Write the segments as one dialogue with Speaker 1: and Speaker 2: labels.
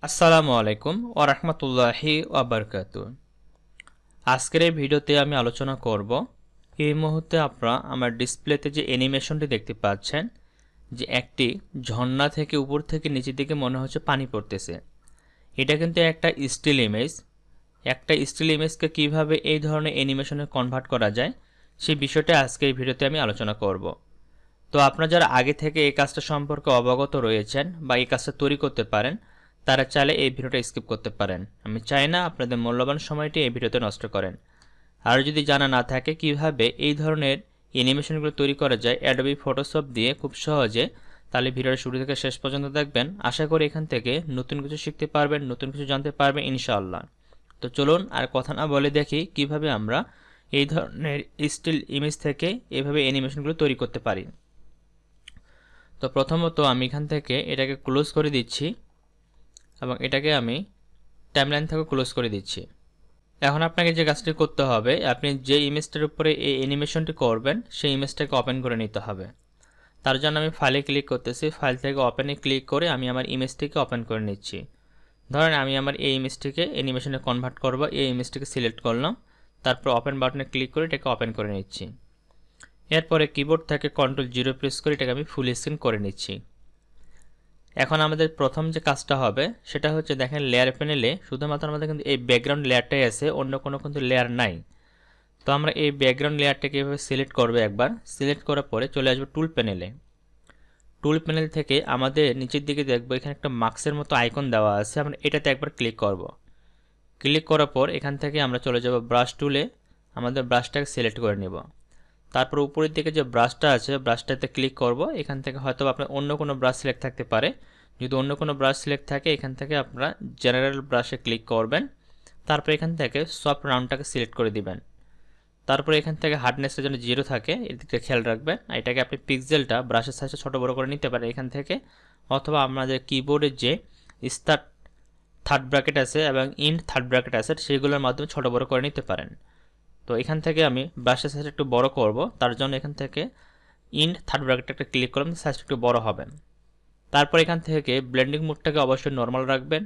Speaker 1: আসসালামু আলাইকুম ওয়া রাহমাতুল্লাহি ওয়া বারাকাতুহু। আজকের এই ভিডিওতে আমি আলোচনা করব এই মুহূর্তে আপনারা আমার ডিসপ্লেতে যে অ্যানিমেশনটি দেখতে পাচ্ছেন, যে একটি ঝর্ণা থেকে উপর থেকে নিচের দিকে মনে হচ্ছে পানি পড়তেছে। এটা কিন্তু একটা স্টিল ইমেজ। একটা স্টিল ইমেজকে কিভাবে এই ধরনের অ্যানিমেশনে কনভার্ট করা যায় সেই বিষয়টা আজকে এই ভিডিওতে আমি আলোচনা করব। তো আপনারা যারা আগে থেকে এই কাজটা সম্পর্কে অবগত রয়েছেন বা এই কাজটা তৈরি করতে পারেন, তারা চাইলে এই ভিডিওটা স্কিপ করতে পারেন। আমি চাই না আপনাদের মূল্যবান সময়টি এই ভিডিওতে নষ্ট করেন। আর যদি জানা না থাকে কিভাবে এই ধরনের অ্যানিমেশনগুলো তৈরি করা যায় অ্যাডোবি ফটোশপ দিয়ে খুব সহজে, তাহলে ভিডিওর শুরু থেকে শেষ পর্যন্ত দেখবেন। আশা করি এখান থেকে নতুন কিছু শিখতে পারবেন, নতুন কিছু জানতে পারবেন ইনশাআল্লাহ। তো চলুন আর কথা না বলে দেখি কিভাবে আমরা এই ধরনের স্টিল ইমেজ থেকে এভাবে অ্যানিমেশনগুলো তৈরি করতে পারি। তো প্রথমত আমি এখান থেকে এটাকে ক্লোজ করে দিচ্ছি এবং এটাকে আমি টাইমলাইন থেকে ক্লোজ করে দিচ্ছি। এখন আপনাকে যে কাজটি করতে হবে, আপনি যে ইমেজটার উপরে এই অ্যানিমেশনটি করবেন সেই ইমেজটাকে ওপেন করে নিতে হবে। তার জন্য আমি ফাইলে ক্লিক করতেছি, ফাইল থেকে ওপেনে ক্লিক করে আমি আমার ইমেজটিকে ওপেন করে নিচ্ছি। ধরেন আমি আমার এই ইমেজটিকে অ্যানিমেশনে কনভার্ট করব, এই ইমেজটিকে সিলেক্ট করলাম, তারপর ওপেন বাটনে ক্লিক করে এটাকে ওপেন করে নিচ্ছি। এরপরে কিবোর্ড থেকে Ctrl+0 প্রেস করে এটাকে আমি ফুল স্ক্রিন করে নিচ্ছি। এখন আমাদের প্রথম যে কাজটা হবে সেটা হচ্ছে, দেখেন লেয়ার প্যানেলে শুধুমাত্র আমাদের কিন্তু এই ব্যাকগ্রাউন্ড লেয়ারটাই আছে, অন্য কোনো কিন্তু লেয়ার নাই। তো আমরা এই ব্যাকগ্রাউন্ড লেয়ারটাকে এভাবে সিলেক্ট করবো। একবার সিলেক্ট করার পরে চলে আসবো টুল প্যানেলে। টুল প্যানেল থেকে আমাদের নিচের দিকে দেখবো এখানে একটা মাস্কের মতো আইকন দেওয়া আছে, আমরা এটাতে একবার ক্লিক করব। ক্লিক করার পর এখান থেকে আমরা চলে যাব ব্রাশ টুলে, আমাদের ব্রাশটাকে সিলেক্ট করে নেব। তারপর উপরের দিকে যে ব্রাশটা আছে ব্রাশটাতে ক্লিক করব। এখান থেকে হয়তো আপনার অন্য কোনো ব্রাশ সিলেক্ট থাকতে পারে। যদি অন্য কোনো ব্রাশ সিলেক্ট থাকে এখান থেকে আপনারা জেনারেল ব্রাশে ক্লিক করবেন। তারপর এখান থেকে সফট রাউন্ডটাকে সিলেক্ট করে দিবেন। তারপর এখান থেকে হার্ডনেসের জন্য 0 থাকে, এর দিকে খেয়াল রাখবেন। এটাকে আপনি পিক্সেলটা ব্রাশের সাইজটা ছোটো বড়ো করে নিতে পারেন এখান থেকে, অথবা আমাদের কিবোর্ডের যে স্টার্ট থার্ড ব্র্যাকেট আছে এবং ইন্ড থার্ড ব্র্যাকেট আছে সেগুলোর মাধ্যমে ছোটো বড়ো করে নিতে পারেন। তো এখান থেকে আমি ব্রাশের সাইজ একটু বড় করব, তার জন্য এখান থেকে ইন্ড থার্ড ব্র্যাকেটে একটা ক্লিক করলাম, সাইজটা একটু বড় হবে। তারপর এখান থেকে ব্লেন্ডিং মোডটাকে অবশ্যই নর্মাল রাখবেন,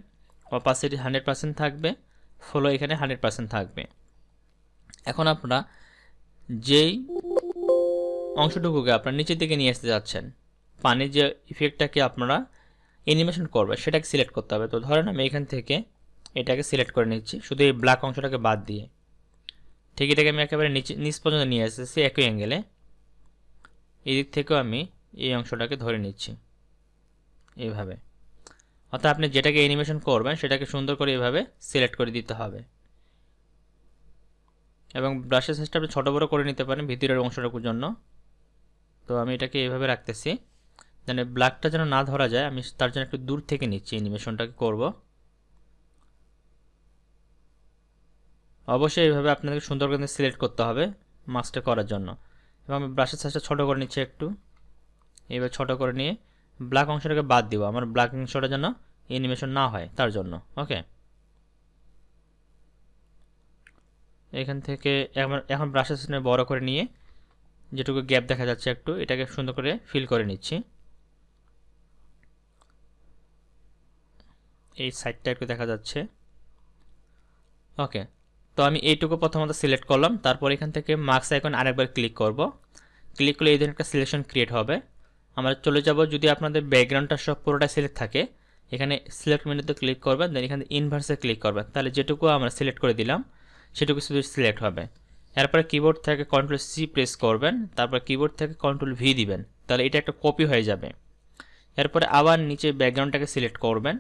Speaker 1: অপাসিটি 100% থাকবে, ফলো এখানে 100% থাকবে। এখন আপনারা যেই অংশটুকুকে আপনারা নিচের দিকে নিয়ে আসতে যাচ্ছেন, পানির যে ইফেক্টটাকে আপনারা অ্যানিমেশন করবে সেটাকে সিলেক্ট করতে হবে। তো ধরেন আমি এখান থেকে এটাকে সিলেক্ট করে নিচ্ছি, শুধু এই ব্ল্যাক অংশটাকে বাদ দিয়ে। ঠিক এটাকে আমি একেবারে নিচ পর্যন্ত নিয়ে এসেছি একই অ্যাঙ্গেলে। এই দিক থেকেও আমি এই অংশটাকে ধরে নিচ্ছি এইভাবে। অর্থাৎ আপনি যেটাকে অ্যানিমেশন করবেন সেটাকে সুন্দর করে এভাবে সিলেক্ট করে দিতে হবে এবং ব্রাশের সাইজটা আপনি ছোটো বড়ো করে নিতে পারেন ভিতরের অংশটুকুর জন্য। তো আমি এটাকে এইভাবে রাখতেছি যেন ব্ল্যাকটা যেন না ধরা যায়, আমি তার জন্য একটু দূর থেকে নিচ্ছি অ্যানিমেশনটাকে করব। অবশ্যই এইভাবে আপনাদের সুন্দর করে সিলেক্ট করতে হবে মাস্কটা করার জন্য। এবং আমি ব্রাশের সাইজটা ছোটো করে নিচ্ছি একটু, এইভাবে ছোটো করে নিয়ে ব্ল্যাক অংশটাকে বাদ দিব, আমার ব্ল্যাক অংশটা যেন অ্যানিমেশন না হয় তার জন্য। ওকে, এখান থেকে এখন ব্রাশের সাইজটা বড় করে নিয়ে যেটুকু গ্যাপ দেখা যাচ্ছে একটু, এটাকে সুন্দর করে ফিল করে নিচ্ছি। এই সাইডটা একটু দেখা যাচ্ছে। ওকে, তো আমি এইটুকু প্রথমত সিলেক্ট করলাম। তারপর এখান থেকে মার্কস আইকন আরেকবার ক্লিক করব। ক্লিক করলে এই ধরনের একটা সিলেকশন ক্রিয়েট হবে। আমরা চলে যাব, যদি আপনাদের ব্যাকগ্রাউন্ডটা সব পুরোটা সিলেক্ট থাকে এখানে সিলেক্ট মেনুতে ক্লিক করবেন, দেন এখানে ইনভার্সে ক্লিক করবেন, তাহলে যেটুকু আমরা সিলেক্ট করে দিলাম সেটুকু শুধু সিলেক্ট হবে। এরপরে কিবোর্ড থেকে Ctrl+C প্রেস করবেন, তারপর কিবোর্ড থেকে Ctrl+V দিবেন, তাহলে এটা একটা কপি হয়ে যাবে। এরপরে আবার নিচে ব্যাকগ্রাউন্ডটাকে সিলেক্ট করবেন,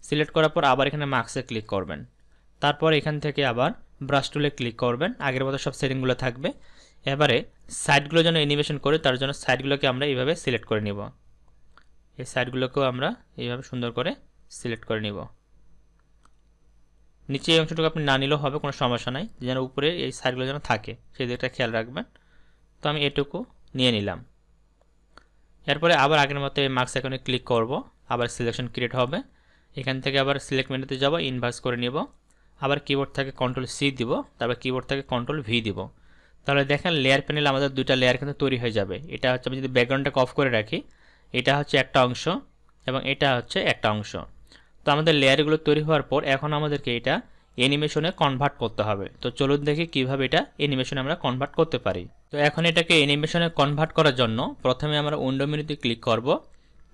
Speaker 1: সিলেক্ট করার পর আবার এখানে মার্কসে ক্লিক করবেন। তারপর এখান থেকে আবার ব্রাশ টুলে ক্লিক করবেন, আগের মতো সব সেটিংগুলো থাকবে। এবারে সাইডগুলো যেন অ্যানিমেশন করে তার জন্য সাইডগুলোকে আমরা এইভাবে সিলেক্ট করে নিব। এই সাইডগুলোকেও আমরা এইভাবে সুন্দর করে সিলেক্ট করে নিব। নিচে এই অংশটুকু আপনি না নিলেও হবে, কোনো সমস্যা নাই, যেন উপরে এই সাইডগুলো যেন থাকে সেই দিকটা খেয়াল রাখবেন। তো আমি এটুকু নিয়ে নিলাম। এরপরে আবার আগের মতো এই মার্কস আইকনে ক্লিক করব, আবার সিলেকশন ক্রিয়েট হবে। এখান থেকে আবার সিলেক্ট মেনুতে যাব, ইনভার্স করে নিব, আবার কিবোর্ড থেকে Ctrl+C দিব, তারপর কিবোর্ড থেকে Ctrl+V দিব। তাহলে দেখেন লেয়ার প্যানেল আমাদের দুইটা লেয়ার কিন্তু তৈরি হয়ে যাবে। এটা হচ্ছে আমি যদি ব্যাকগ্রাউন্ডটাকে অফ করে রাখি, এটা হচ্ছে একটা অংশ এবং এটা হচ্ছে একটা অংশ। তো তো আমাদের লেয়ারগুলো তৈরি হওয়ার পর এখন আমাদেরকে এটা অ্যানিমেশনে কনভার্ট করতে হবে। তো চলুন দেখি কিভাবে এটা অ্যানিমেশনে আমরা কনভার্ট করতে পারি। তো এখন এটাকে অ্যানিমেশনে কনভার্ট করার জন্য প্রথমে আমরা উইন্ডো মেনুতে ক্লিক করব,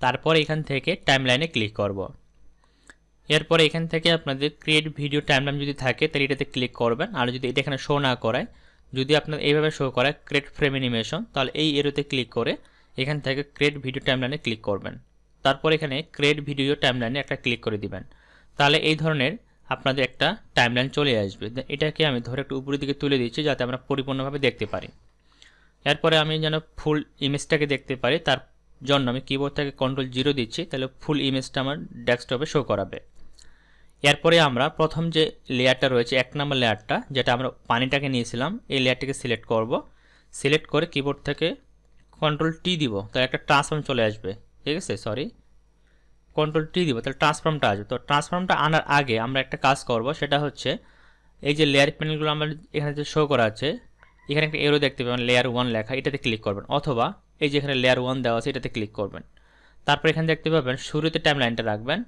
Speaker 1: তারপর এখান থেকে টাইমলাইনে ক্লিক করব। এরপর এখান থেকে আপনাদের ক্রিয়েট ভিডিও টাইমলাইন যদি থাকে তাহলে এটাতে ক্লিক করবেন, আর যদি এটা এখানে শো না করায়, যদি আপনার এইভাবে শো করায় ক্রিয়েট ফ্রেম অ্যানিমেশন, তাহলে এই এরোতে ক্লিক করে এখান থেকে ক্রিয়েট ভিডিও টাইমলাইনে ক্লিক করবেন। তারপর এখানে ক্রিয়েট ভিডিও টাইমলাইনে একটা ক্লিক করে দিবেন, তাহলে এই ধরনের আপনাদের একটা টাইমলাইন চলে আসবে। এটাকে আমি ধরে একটু উপরের দিকে তুলে দিচ্ছি যাতে আমরা পরিপূর্ণভাবে দেখতে পারি। এরপরে আমি যেন ফুল ইমেজটাকে দেখতে পারি তার জন্য আমি কিবোর্ড থেকে Ctrl 0 দিচ্ছি, তাহলে ফুল ইমেজটা আমার ডেস্কটপে শো করাবে। এরপরে আমরা প্রথম যে লেয়ারটা রয়েছে 1 নম্বর লেয়ারটা, যেটা আমরা পানিটাকে নিয়েছিলাম, এই লেয়ারটাকে সিলেক্ট করব। সিলেক্ট করে কিবোর্ড থেকে Ctrl-T দিব, তাহলে একটা ট্রান্সফর্ম চলে আসবে। ঠিক আছে, সরি, Ctrl-T দিব, তাহলে ট্রান্সফর্মটা আসবে। তো ট্রান্সফর্মটা আনার আগে আমরা একটা কাজ করব, সেটা হচ্ছে এই যে লেয়ার প্যানেলগুলো আমরা এখানে যে শো করা আছে, এখানে একটা এরো দেখতে পাবেন লেয়ার 1 লেখা, এটাতে ক্লিক করবেন, অথবা এই যে এখানে লেয়ার 1 দেওয়া আছে এটাতে ক্লিক করবেন। তারপর এখানে দেখতে পাবেন শুরুতে টাইমলাইনটা রাখবেন,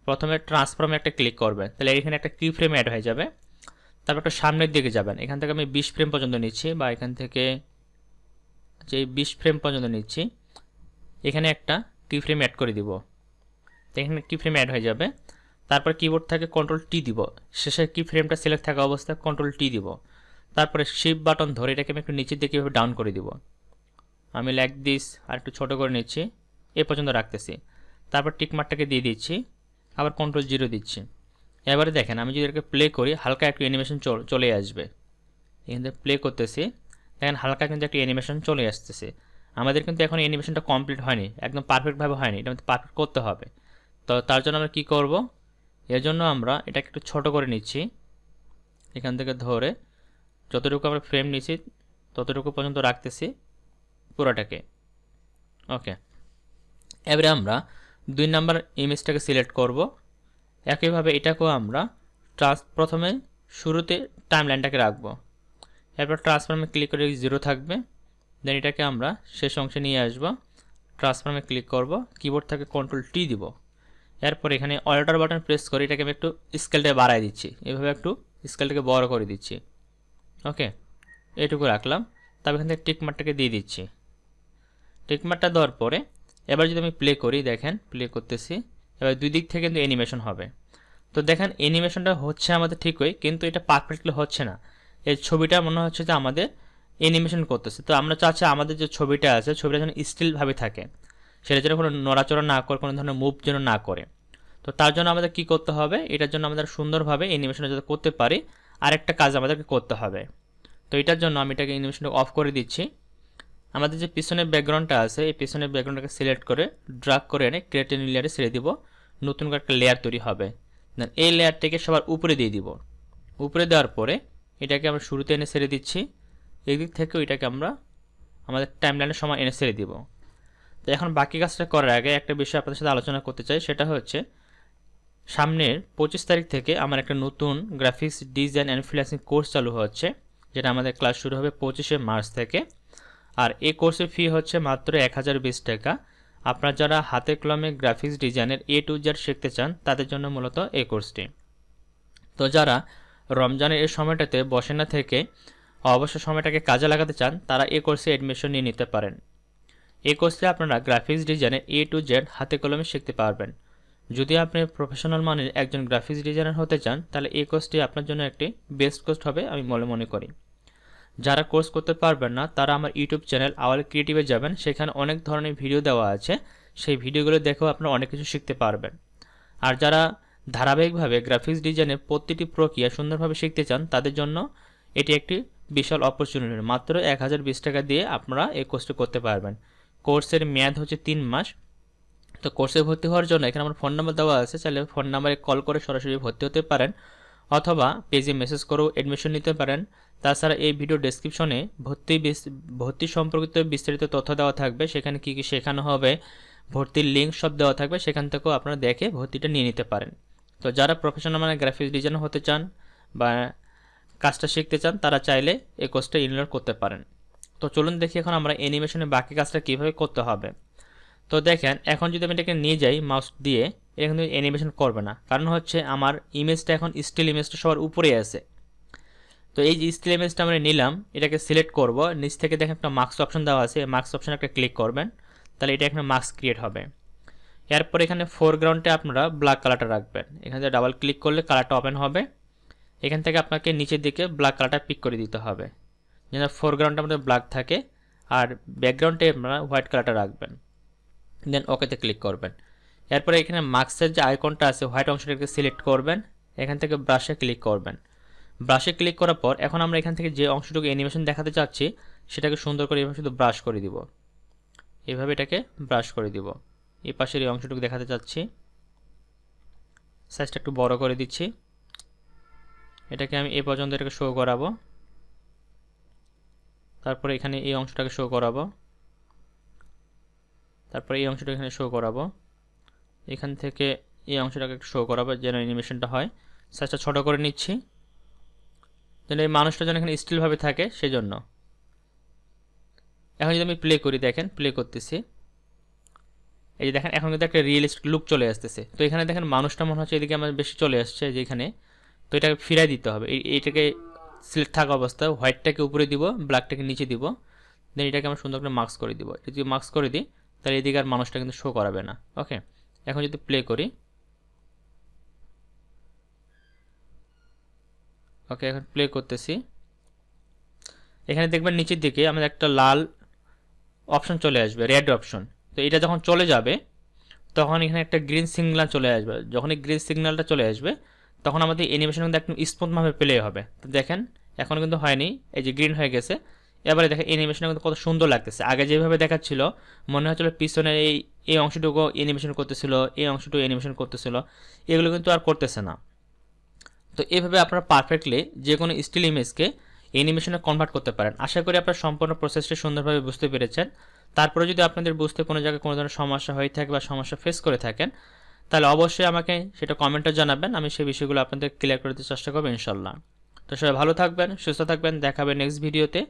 Speaker 1: প্রথমে ট্রান্সফর্মে একটা ক্লিক করবেন, তাহলে এখানে একটা কি ফ্রেম অ্যাড হয়ে যাবে। তারপর একটা সামনের দিকে যাবেন, এখান থেকে আমি 20 ফ্রেম পর্যন্ত নিচ্ছি, বা এখান থেকে যে 20 ফ্রেম পর্যন্ত নিচ্ছি, এখানে একটা কি ফ্রেম অ্যাড করে দিব, এখানে কি ফ্রেম অ্যাড হয়ে যাবে। তারপর কিবোর্ড থেকে Ctrl-T দিব, শেষের কি ফ্রেমটা সিলেক্ট থাকা অবস্থায় Ctrl-T দিব। তারপরে শিফট বাটন ধরে এটাকে আমি একটু নিচের দিকে এভাবে ডাউন করে দিব। আমি লাইক দিস আর একটু ছোটো করে নিচ্ছি, এ পর্যন্ত রাখতেছি। তারপর টিকমার্কটাকে দিয়ে দিচ্ছি, আবার Ctrl-0 দিচ্ছি। এবারে দেখেন আমি যদি এটাকে প্লে করি হালকা একটু অ্যানিমেশন চলে আসবে। এখান থেকে প্লে করতেছি, দেখেন হালকা কিন্তু একটা অ্যানিমেশন চলে আসতেছে। আমাদের কিন্তু এখন অ্যানিমেশনটা কমপ্লিট হয়নি, একদম পারফেক্টভাবে হয়নি, এটা আমাদের পারফেক্ট করতে হবে। তো তার জন্য আমরা কী করব, এর জন্য আমরা এটাকে একটু ছোটো করে নিচ্ছি, এখান থেকে ধরে যতটুকু আমরা ফ্রেম নিচ্ছি ততটুকু পর্যন্ত রাখতেছি পুরোটাকে। ওকে, এবারে আমরা 2 নম্বর ইমেজটাকে সিলেক্ট করব। একইভাবে এটাকেও আমরা প্রথমে শুরুতে টাইমলাইনটাকে রাখবো, এরপর ট্রান্সফর্মে ক্লিক করে 0 থাকবে, দেন এটাকে আমরা শেষ অংশে নিয়ে আসব, ট্রান্সফর্মে ক্লিক করব, কিবোর্ড থেকে Ctrl-T দিব। এরপর এখানে অল্টার বাটন প্রেস করে এটাকে আমি একটু স্কেলটা বাড়াই দিচ্ছি, এভাবে একটু স্কেলটাকে বড় করে দিচ্ছি। ওকে, এইটুকু রাখলাম। তারপর এখান থেকে টিকমার্কটাকে দিয়ে দিচ্ছি। টিকমার্কটা দেওয়ার পরে এবার যদি আমি প্লে করি, দেখেন প্লে করতেছি, এবার দুই দিক থেকে কিন্তু অ্যানিমেশন হবে। তো দেখেন অ্যানিমেশনটা হচ্ছে আমাদের ঠিকই, কিন্তু এটা পারফেক্টলি হচ্ছে না। এই ছবিটা মনে হচ্ছে যে আমাদের অ্যানিমেশন করতেছে। তো আমরা চাচ্ছি আমাদের যে ছবিটা আছে ছবিটা যেন স্টিলভাবে থাকে, সেটা যেন কোনো নড়াচড়া না করে, কোনো ধরনের মুভ যেন না করে। তো তার জন্য আমাদের কি করতে হবে, এটার জন্য আমাদের সুন্দরভাবে অ্যানিমেশনটা যাতে করতে পারি আরেকটা কাজ আমাদেরকে করতে হবে। তো এটার জন্য আমি এটাকে অ্যানিমেশনটা অফ করে দিচ্ছি। আমাদের যে পিছনের ব্যাকগ্রাউন্ডটা আছে এই পিছনের ব্যাকগ্রাউন্ডটাকে সিলেক্ট করে ড্র্যাগ করে এনে ক্রিয়েট নিউ লেয়ারে ছেড়ে দিব, নতুন করে একটা লেয়ার তৈরি হবে। দেন এই লেয়ারটাকে সবার উপরে দিয়ে দিব। উপরে দেওয়ার পরে এটাকে আমরা শুরুতে এনে ছেড়ে দিচ্ছি, এই দিক থেকেও এটাকে আমরা আমাদের টাইমলাইনের সময় এনে ছেড়ে দিব। তো এখন বাকি কাজটা করার আগে একটা বিষয় আপনাদের সাথে আলোচনা করতে চাই, সেটা হচ্ছে সামনের 25 তারিখ থেকে আমার একটা নতুন graphics design and freelancing course চালু হচ্ছে, যেটা আমাদের ক্লাস শুরু হবে 25শে মার্চ থেকে। আর এই কোর্সের ফি হচ্ছে মাত্র 1020 টাকা। আপনারা যারা হাতে কলমে গ্রাফিক্স ডিজাইনের A to Z শিখতে চান তাদের জন্য মূলত এই কোর্সটি। তো যারা রমজানের এই সময়টাতে বসে না থেকে অবসর সময়টাকে কাজে লাগাতে চান তারা এই কোর্সে অ্যাডমিশন নিয়ে নিতে পারেন। এই কোর্সে আপনারা গ্রাফিক্স ডিজাইনের A to Z হাতে কলমে শিখতে পারবেন। যদি আপনি প্রফেশনাল মানের একজন গ্রাফিক্স ডিজাইনার হতে চান তাহলে এই কোর্সটি আপনার জন্য একটি বেস্ট কোর্স হবে আমি মনে করি। যারা কোর্স করতে পারবেন না তারা আমার ইউটিউব চ্যানেল আওয়াল ক্রিয়েটিভে যাবেন, সেখানে অনেক ধরনের ভিডিও দেওয়া আছে, সেই ভিডিওগুলো দেখেও আপনারা অনেক কিছু শিখতে পারবেন। আর যারা ধারাবাহিকভাবে গ্রাফিক্স ডিজাইনের প্রতিটি প্রক্রিয়া সুন্দরভাবে শিখতে চান তাদের জন্য এটি একটি বিশাল অপরচুনিটি। মাত্র 1020 টাকা দিয়ে আপনারা এই কোর্সটি করতে পারবেন। কোর্সের মেয়াদ হচ্ছে 3 মাস। তো কোর্সে ভর্তি হওয়ার জন্য এখানে আমার ফোন নাম্বার দেওয়া আছে, চাইলে ফোন নাম্বারে কল করে সরাসরি ভর্তি হতে পারেন, অথবা পেজে মেসেজ করেও অ্যাডমিশন নিতে পারেন। তাছাড়া এই ভিডিও ডেসক্রিপশনে ভর্তি সম্পর্কিত বিস্তারিত তথ্য দেওয়া থাকবে, সেখানে কী কী শেখানো হবে, ভর্তির লিঙ্ক সব দেওয়া থাকবে, সেখান থেকেও আপনারা দেখে ভর্তিটা নিয়ে নিতে পারেন। তো যারা প্রফেশনাল মানে গ্রাফিক্স ডিজাইনার হতে চান বা কাজটা শিখতে চান তারা চাইলে এই কোর্সটা এনরোল করতে পারেন। তো চলুন দেখি এখন আমরা অ্যানিমেশনের বাকি কাজটা কীভাবে করতে হবে। তো দেখেন এখন যদি আমি এটাকে নিয়ে যাই মাউস দিয়ে, এটা কিন্তু অ্যানিমেশন করবে না, কারণ হচ্ছে আমার ইমেজটা এখন স্টিল ইমেজটা সবার উপরে আছে। তো এই যে স্টিল ইমেজটা আমরা নিলাম, এটাকে সিলেক্ট করব, নিচ থেকে দেখেন একটা মার্কস অপশন দেওয়া আছে, মার্কস অপশনে একটা ক্লিক করবেন, তাহলে এটা এখানে মার্কস ক্রিয়েট হবে। এরপর এখানে ফোরগ্রাউন্ডে আপনারা ব্ল্যাক কালারটা রাখবেন, এখানে ডাবল ক্লিক করলে কালারটা ওপেন হবে। এখান থেকে আপনাকে নিচের দিকে ব্ল্যাক কালারটা পিক করে দিতে হবে, যেন ফোরগ্রাউন্ডটা আমাদের ব্ল্যাক থাকে, আর ব্যাকগ্রাউন্ডে আপনারা হোয়াইট কালারটা রাখবেন। দেন ওকেতে ক্লিক করবেন। এরপরে এখানে মার্কসের যে আইকনটা আছে হোয়াইট অংশটাকে সিলেক্ট করবেন, এখান থেকে ব্রাশে ক্লিক করবেন। ব্রাশে ক্লিক করার পর এখন আমরা এখান থেকে যে অংশটুকু অ্যানিমেশন দেখাতে চাচ্ছি সেটাকে সুন্দর করে এভাবে শুধু ব্রাশ করে দিব, এভাবে এটাকে ব্রাশ করে দিব। এই পাশের এই অংশটুকু দেখাতে চাচ্ছি, সাইজটা একটু বড় করে দিচ্ছি, এটাকে আমি এই পর্যন্ত এটাকে শো করাবো। তারপরে এখানে এই অংশটাকে শো করাবো, তারপরে এই অংশটা এখানে শো করাবো, এখান থেকে এই অংশটাকে একটু শো করাবো যেন অ্যানিমেশনটা হয়। সাইজটা ছোট করে নিচ্ছি, যেন এই মানুষটা যেন এখানে স্টিলভাবে থাকে সেজন্য। এখন যদি আমি প্লে করি, দেখেন প্লে করতেছি, এই যে দেখেন এখন কিন্তু একটা রিয়েলিস্টিক লুক চলে আসতেছে। তো এখানে দেখেন মানুষটা মনে হচ্ছে এদিকে আমার বেশি চলে আসছে যেখানে, তো এটাকে ফিরাই দিতে হবে। এইটাকে সিলেক্ট থাকা অবস্থায় হোয়াইটটাকে উপরে দিব, ব্ল্যাকটাকে নিচে দিব, দেন এটাকে আমরা সুন্দর করে মার্কস করে দিব। এটা যদি মার্কস করে দিই তাহলে এদিকে আর মানুষটা কিন্তু শো করাবে না। ওকে, এখন যদি প্লে করি, ওকে এখন প্লে করতেছি, এখানে দেখবেন নিচের দিকে আমাদের একটা লাল অপশন চলে আসবে, রেড অপশন। তো এটা যখন চলে যাবে তখন এখানে একটা গ্রিন সিগন্যাল চলে আসবে, যখন এই গ্রিন সিগন্যালটা চলে আসবে তখন আমাদের অ্যানিমেশন কিন্তু একদম স্মুথভাবে প্লে হবে। তো দেখেন এখন কিন্তু হয়নি, এই যে গ্রিন হয়ে গেছে। এবারে দেখেন অ্যানিমেশনটা কিন্তু কত সুন্দর লাগতেছে। আগে যেভাবে দেখাচ্ছিল মনে হচ্ছিল পিছনে এই অংশটুকু অ্যানিমেশন করতেছিল, এই অংশটুকু অ্যানিমেশন করতেছিল, এগুলো কিন্তু আর করতেছে না। তো এইভাবে আপনারা পারফেক্টলি যে কোনো স্টিল ইমেজকে অ্যানিমেশনে কনভার্ট করতে পারেন। আশা করি আপনারা সম্পূর্ণ প্রসেসটি সুন্দরভাবে বুঝতে পেরেছেন। তারপরে যদি আপনাদের বুঝতে কোনো জায়গায় কোনো ধরনের সমস্যা হয়ে থাকে বা সমস্যা ফেস করে থাকেন তাহলে অবশ্যই আমাকে সেটা কমেন্টে জানাবেন, আমি সেই বিষয়গুলো আপনাদের ক্লিয়ার করতে চেষ্টা করবো ইনশাল্লাহ। তো সবাই ভালো থাকবেন, সুস্থ থাকবেন, দেখা হবে নেক্সট ভিডিওতে।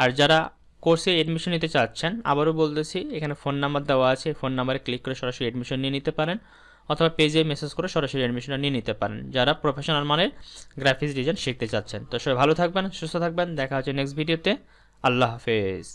Speaker 1: আর যারা কোর্সে এডমিশন নিতে চাচ্ছেন আবারও বলতেছি, এখানে ফোন নাম্বার দেওয়া আছে, ফোন নাম্বারে ক্লিক করে সরাসরি এডমিশন নিয়ে নিতে পারেন, অথবা পেজে মেসেজ করে সরাসরি অ্যাডমিশনটা নিয়ে নিতে পারেন যারা প্রফেশনাল মানের গ্রাফিক্স ডিজাইন শিখতে চাচ্ছেন। তো সবাই ভালো থাকবেন, সুস্থ থাকবেন, দেখা হচ্ছে নেক্সট ভিডিওতে। আল্লাহ হাফেজ।